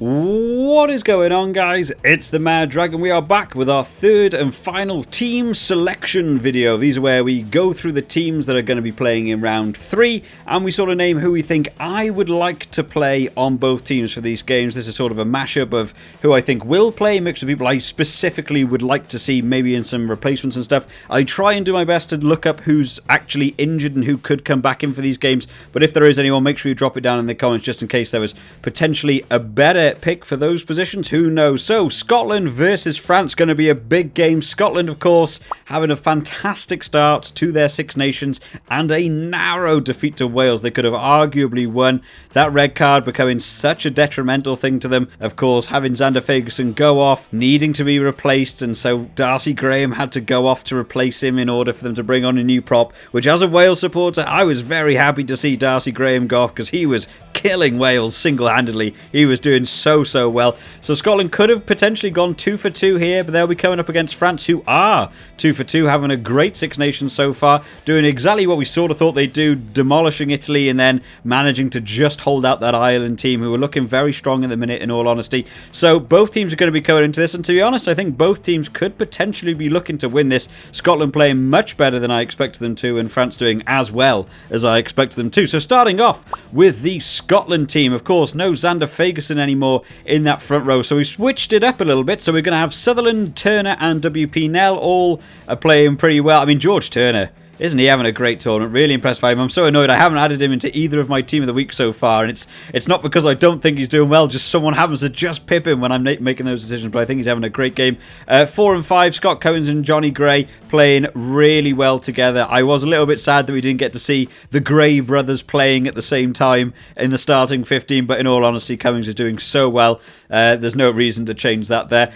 What is going on, guys? It's the Mad Dragon. We are back with our third and final team selection video. These are where we go through the teams that are going to be playing in round 3 and we sort of name who we think I would like to play on both teams for these games. This is sort of a mashup of who I think will play, mixed with people I specifically would like to see maybe in some replacements and stuff. I try and do my best to look up who's actually injured and who could come back in for these games, but if there is anyone, make sure you drop it down in the comments just in case there was potentially a better pick for those positions. Who knows? So Scotland versus France, going to be a big game. Scotland, of course, having a fantastic start to their Six Nations and a narrow defeat to Wales. They could have arguably won. That red card becoming such a detrimental thing to them. Of course, having Xander Ferguson go off, needing to be replaced, and so Darcy Graham had to go off to replace him in order for them to bring on a new prop, which as a Wales supporter, I was very happy to see Darcy Graham go off because he was killing Wales single-handedly. He was doing so well. So Scotland could have potentially gone 2 for 2 here, but they'll be coming up against France, who are 2 for 2, having a great Six Nations so far, doing exactly what we sort of thought they'd do, demolishing Italy and then managing to just hold out that Ireland team, who are looking very strong in the minute, in all honesty. So both teams are going to be coming into this, and to be honest, I think both teams could potentially be looking to win this. Scotland playing much better than I expected them to, and France doing as well as I expected them to. So starting off with the Scotland team, of course, no Xander Ferguson anymore in that front row, so we switched it up a little bit. So we're going to have Sutherland, Turner and WP Nell all are playing pretty well. I mean, George Turner, isn't he having a great tournament? Really impressed by him. I'm so annoyed I haven't added him into either of my team of the week so far, and it's not because I don't think he's doing well, just someone happens to just pip him when I'm making those decisions, but I think he's having a great game. 4 and 5, Scott Cousins and Johnny Gray playing really well together. I was a little bit sad that we didn't get to see the Gray brothers playing at the same time in the starting 15, but in all honesty, Cummings is doing so well. There's no reason to change that there.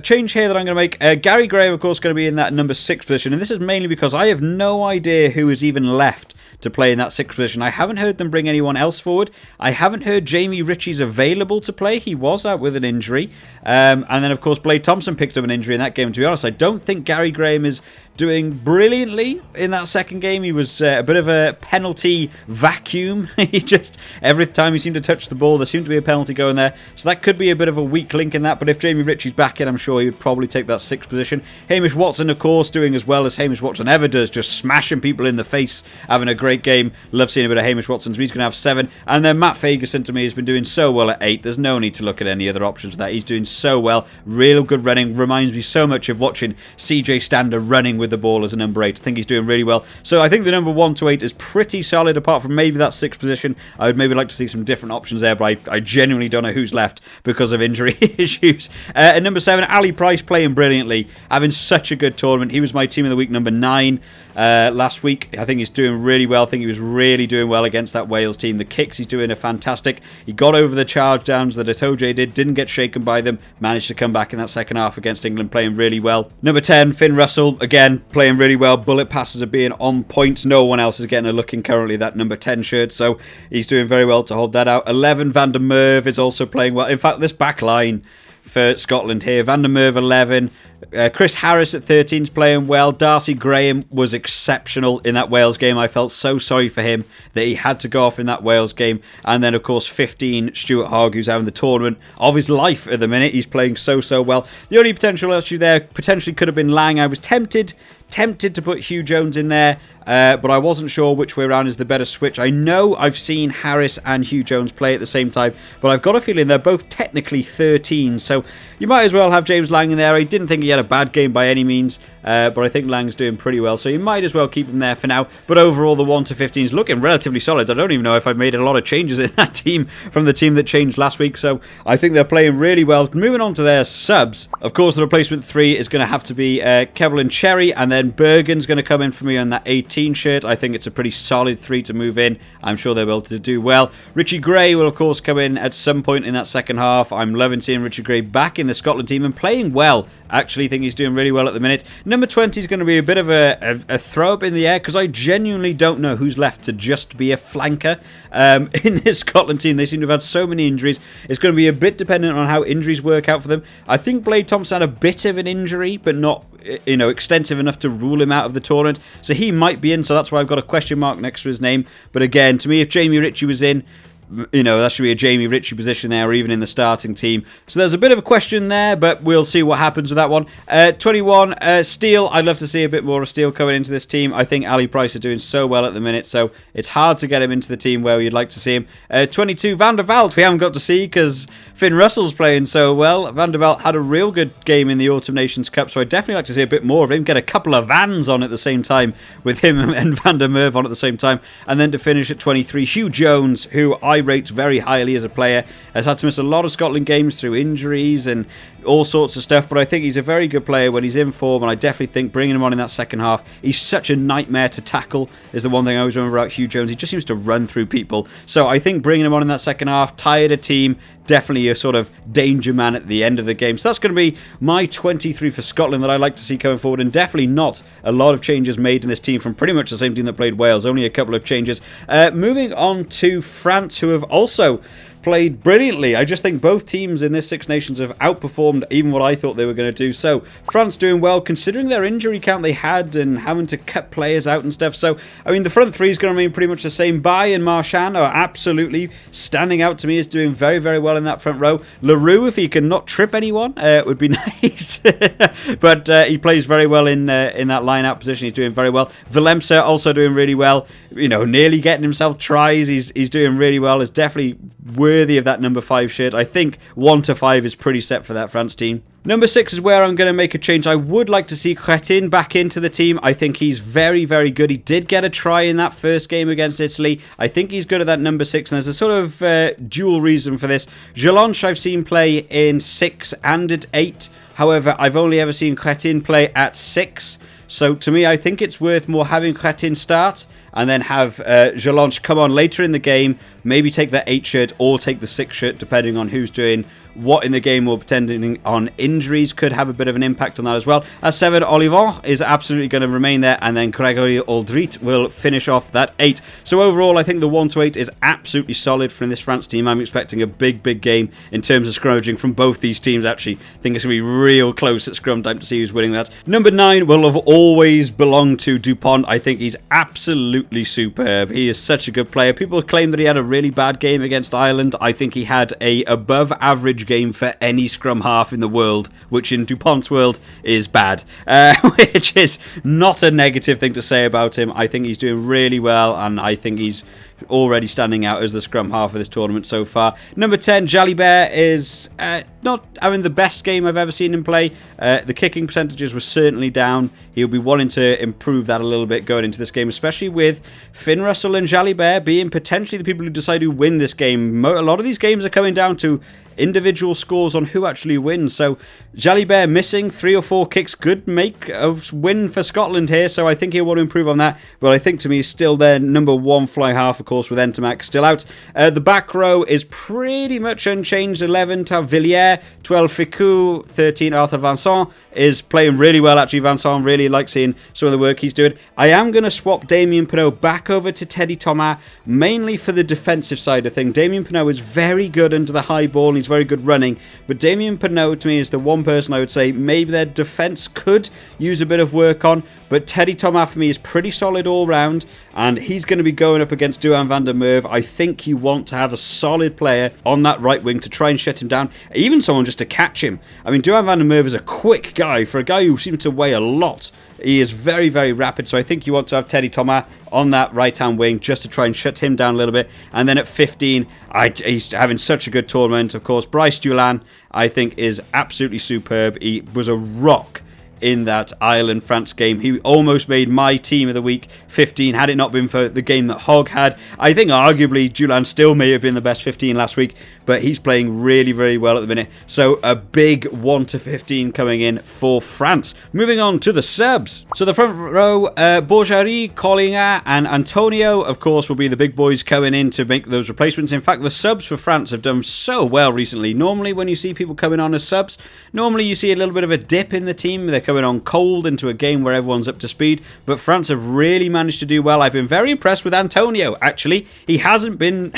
Change here that I'm going to make. Gary Graham, of course, going to be in that number 6 position, and this is mainly because I have no idea who is even left to play in that 6th position. I haven't heard them bring anyone else forward. I haven't heard Jamie Ritchie's available to play. He was out with an injury. And then, of course, Blade Thompson picked up an injury in that game. To be honest, I don't think Gary Graham is doing brilliantly in that second game. He was a bit of a penalty vacuum. He just, every time he seemed to touch the ball, there seemed to be a penalty going there. So that could be a bit of a weak link in that. But if Jamie Ritchie's back in, I'm sure he would probably take that 6th position. Hamish Watson, of course, doing as well as Hamish Watson ever does, just smashing people in the face, having a great game. Love seeing a bit of Hamish Watson, so he's going to have 7. And then Matt Ferguson, to me, has been doing so well at 8. There's no need to look at any other options for that. He's doing so well. Real good running. Reminds me so much of watching CJ Stander running with the ball as a number 8. I think he's doing really well. So I think the number 1 to 8 is pretty solid, apart from maybe that 6th position. I would maybe like to see some different options there, but I genuinely don't know who's left because of injury issues. At number 7, Ali Price playing brilliantly, having such a good tournament. He was my team of the week, number 9. Last week. I think he's doing really well. I think he was really doing well against that Wales team. The kicks he's doing are fantastic. He got over the charge downs that Itoje did, didn't get shaken by them, managed to come back in that second half against England, playing really well. Number 10, Finn Russell, again, playing really well. Bullet passes are being on point. No one else is getting a look in currently that number 10 shirt, so he's doing very well to hold that out. 11, Van der Merwe is also playing well. In fact, this back line for Scotland here, Van der Merwe 11, Chris Harris at 13 is playing well. Darcy Graham was exceptional in that Wales game. I felt so sorry for him that he had to go off in that Wales game. And then, of course, 15, Stuart Hogg, who's having the tournament of his life at the minute. He's playing so well. The only potential issue there potentially could have been Lang. I was tempted to put Hugh Jones in there, but I wasn't sure which way around is the better switch. I know I've seen Harris and Hugh Jones play at the same time, but I've got a feeling they're both technically 13, so you might as well have James Lang in there. I didn't think he had a bad game by any means, but I think Lang's doing pretty well, so you might as well keep him there for now. But overall, the 1 to 15 is looking relatively solid. I don't even know if I've made a lot of changes in that team from the team that changed last week, so I think they're playing really well. Moving on to their subs, of course, the replacement 3 is going to have to be Kevlin Cherry, and then Bergen's going to come in for me on that 18 shirt. I think it's a pretty solid 3 to move in. I'm sure they'll be able to do well. Richie Gray will, of course, come in at some point in that second half. I'm loving seeing Richie Gray back in the Scotland team and playing well. Actually, think he's doing really well at the minute. Number 20 is going to be a bit of a throw up in the air because I genuinely don't know who's left to just be a flanker in this Scotland team. They seem to have had so many injuries. It's going to be a bit dependent on how injuries work out for them. I think Blade Thompson had a bit of an injury, but not extensive enough to rule him out of the tournament. So he might be in, so that's why I've got a question mark next to his name. But again, to me, if Jamie Ritchie was in, You know, that should be a Jamie Ritchie position there, or even in the starting team. So there's a bit of a question there, but we'll see what happens with that one. 21, Steele. I'd love to see a bit more of Steele coming into this team. I think Ali Price is doing so well at the minute, so it's hard to get him into the team where you'd like to see him. 22, Van der Vaart. We haven't got to see because Finn Russell's playing so well. Van der Vaart had a real good game in the Autumn Nations Cup, so I'd definitely like to see a bit more of him. Get a couple of Vans on at the same time, with him and Van der Merwe on at the same time. And then to finish at 23, Hugh Jones, who I rate very highly as a player, has had to miss a lot of Scotland games through injuries and all sorts of stuff, but I think he's a very good player when he's in form, and I definitely think bringing him on in that second half, he's such a nightmare to tackle, is the one thing I always remember about Hugh Jones. He just seems to run through people, so I think bringing him on in that second half, tired a team, definitely a sort of danger man at the end of the game. So that's going to be my 23 for Scotland that I'd like to see going forward, and definitely not a lot of changes made in this team from pretty much the same team that played Wales, only a couple of changes. Moving on to France, who have also played brilliantly. I just think both teams in this Six Nations have outperformed even what I thought they were going to do. So France doing well considering their injury count they had and having to cut players out and stuff. So I mean, the front three is going to remain pretty much the same. Baye and Marchand are absolutely standing out to me as doing very, very well in that front row. Leroux, if he can not trip anyone, would be nice. But he plays very well in that line-out position. He's doing very well. Willemse also doing really well. You know, nearly getting himself tries. He's doing really well. Is definitely worthy of that number 5 shirt. I think 1 to 5 is pretty set for that France team. Number 6 is where I'm going to make a change. I would like to see Crétin back into the team. I think he's very, very good. He did get a try in that first game against Italy. I think he's good at that number 6, and there's a sort of dual reason for this. Jelonch I've seen play in 6 and at 8. However, I've only ever seen Crétin play at 6. So to me, I think it's worth more having Crétin start and then have Jelonch come on later in the game, maybe take the 8 shirt or take the 6 shirt, depending on who's doing what in the game, or depending on injuries, could have a bit of an impact on that as well. As 7, Olivon is absolutely going to remain there, and then Gregory Aldrit will finish off that 8. So overall, I think the 1 to 8 is absolutely solid from this France team. I'm expecting a big, big game in terms of scrummaging from both these teams, actually. I think it's going to be real close at scrum time to see who's winning that. Number 9 will have always belonged to Dupont. I think he's absolutely superb. He is such a good player. People claim that he had a really bad game against Ireland. I think he had a above average game for any scrum half in the world, which in Dupont's world is bad, which is not a negative thing to say about him. I think he's doing really well, and I think he's already standing out as the scrum half of this tournament so far. Number 10, Jalibert is not having the best game I've ever seen him play. The kicking percentages were certainly down. He'll be wanting to improve that a little bit going into this game, especially with Finn Russell and Jalibert being potentially the people who decide who win this game. A lot of these games are coming down to individual scores on who actually wins. So Jalibert missing 3 or 4 kicks could make a win for Scotland here, so I think he'll want to improve on that. But I think to me, still their number 1 fly half, of course, with Entomac still out. The back row is pretty much unchanged. 11, Villiers, 12, Ficou, 13, Arthur Vincent is playing really well, actually. Vincent, really like seeing some of the work he's doing. I am going to swap Damien Penaud back over to Teddy Thomas, mainly for the defensive side of things. Damien Penaud is very good under the high ball, and he's very good running, but Damien Penaud to me is the one person I would say maybe their defence could use a bit of work on, but Teddy Thomas for me is pretty solid all round, and he's going to be going up against Duhan van der Merwe. I think you want to have a solid player on that right wing to try and shut him down, even someone just to catch him. I mean, Duhan van der Merwe is a quick guy. For a guy who seems to weigh a lot, he is very, very rapid, so I think you want to have Teddy Thomas on that right-hand wing just to try and shut him down a little bit. And then at 15, he's having such a good tournament. Of course, Bryce Dulin, I think, is absolutely superb. He was a rock in that Ireland-France game. He almost made my team of the week 15 had it not been for the game that Hogg had. I think arguably Dulin still may have been the best 15 last week, but he's playing really, really well at the minute. So a big 1 to 15 coming in for France. Moving on to the subs. So the front row, Bourgerie, Collinger and Antonio, of course, will be the big boys coming in to make those replacements. In fact, the subs for France have done so well recently. Normally when you see people coming on as subs, normally you see a little bit of a dip in the team. They're coming on cold into a game where everyone's up to speed, but France have really managed to do well. I've been very impressed with Antonio, actually. He hasn't been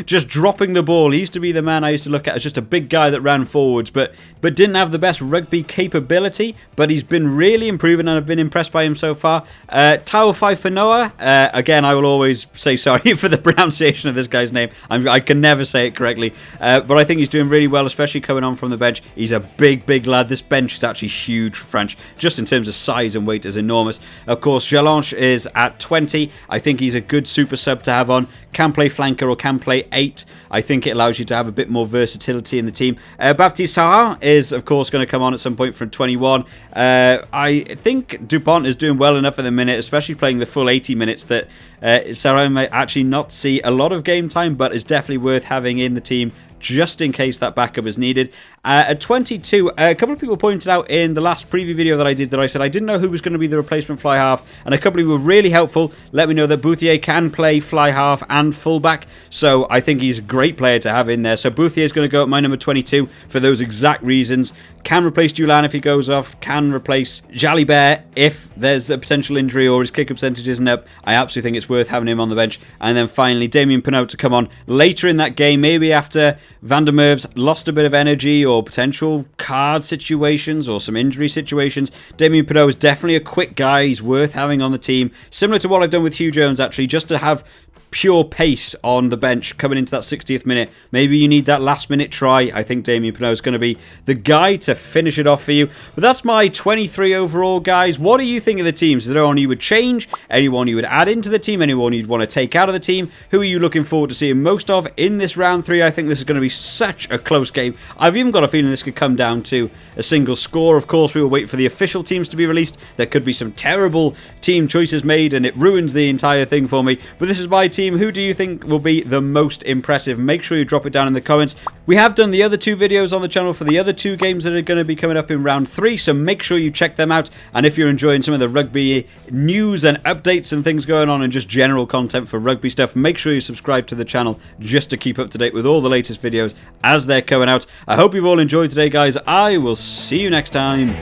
just dropping the ball. He used to be the man I used to look at as just a big guy that ran forwards, but didn't have the best rugby capability, but he's been really improving, and I've been impressed by him so far. Tao Faifanoa, again, I will always say sorry for the pronunciation of this guy's name. I can never say it correctly, but I think he's doing really well, especially coming on from the bench. He's a big lad. This bench is actually huge for French, just in terms of size and weight is enormous. Of course, Jalanche is at 20. I think he's a good super sub to have on. Can play flanker or can play 8. I think it allows you to have a bit more versatility in the team. Baptiste Sarrat is, of course, going to come on at some point from 21. I think Dupont is doing well enough at the minute, especially playing the full 80 minutes, that Sarrat may actually not see a lot of game time, but is definitely worth having in the team just in case that backup is needed. At 22, a couple of people pointed out in the last preview video that I did that I said I didn't know who was going to be the replacement fly half, and a couple of you were really helpful. Let me know that Bouthier can play fly half and fullback, so I think he's a great player to have in there. So Bouthier is going to go at my number 22 for those exact reasons. Can replace Dulan if he goes off. Can replace Jalibert if there's a potential injury or his kick percentage isn't up. I absolutely think it's worth having him on the bench. And then finally, Damien Penaud to come on later in that game, maybe after Van der Merwe's lost a bit of energy or potential card situations or some injury situations. Damien Penaud is definitely a quick guy. He's worth having on the team. Similar to what I've done with Hugh Jones, actually, just to have pure pace on the bench coming into that 60th minute. Maybe you need that last minute try. I think Damien Penaud is going to be the guy to finish it off for you. But that's my 23 overall, guys. What do you think of the teams? Is there anyone you would change? Anyone you would add into the team? Anyone you'd want to take out of the team? Who are you looking forward to seeing most of in this round 3? I think this is going to be such a close game. I've even got a feeling this could come down to a single score. Of course, we will wait for the official teams to be released. There could be some terrible team choices made and it ruins the entire thing for me. But this is my team. Who do you think will be the most impressive? Make sure you drop it down in the comments. We have done the other 2 videos on the channel for the other 2 games that are going to be coming up in round 3, so make sure you check them out. And if you're enjoying some of the rugby news and updates and things going on and just general content for rugby stuff, make sure you subscribe to the channel just to keep up to date with all the latest videos as they're coming out. I hope you've all enjoyed today, guys. I will see you next time.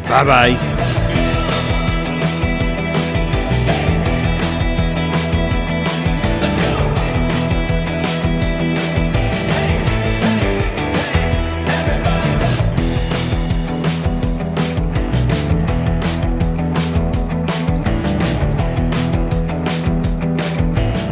Bye bye.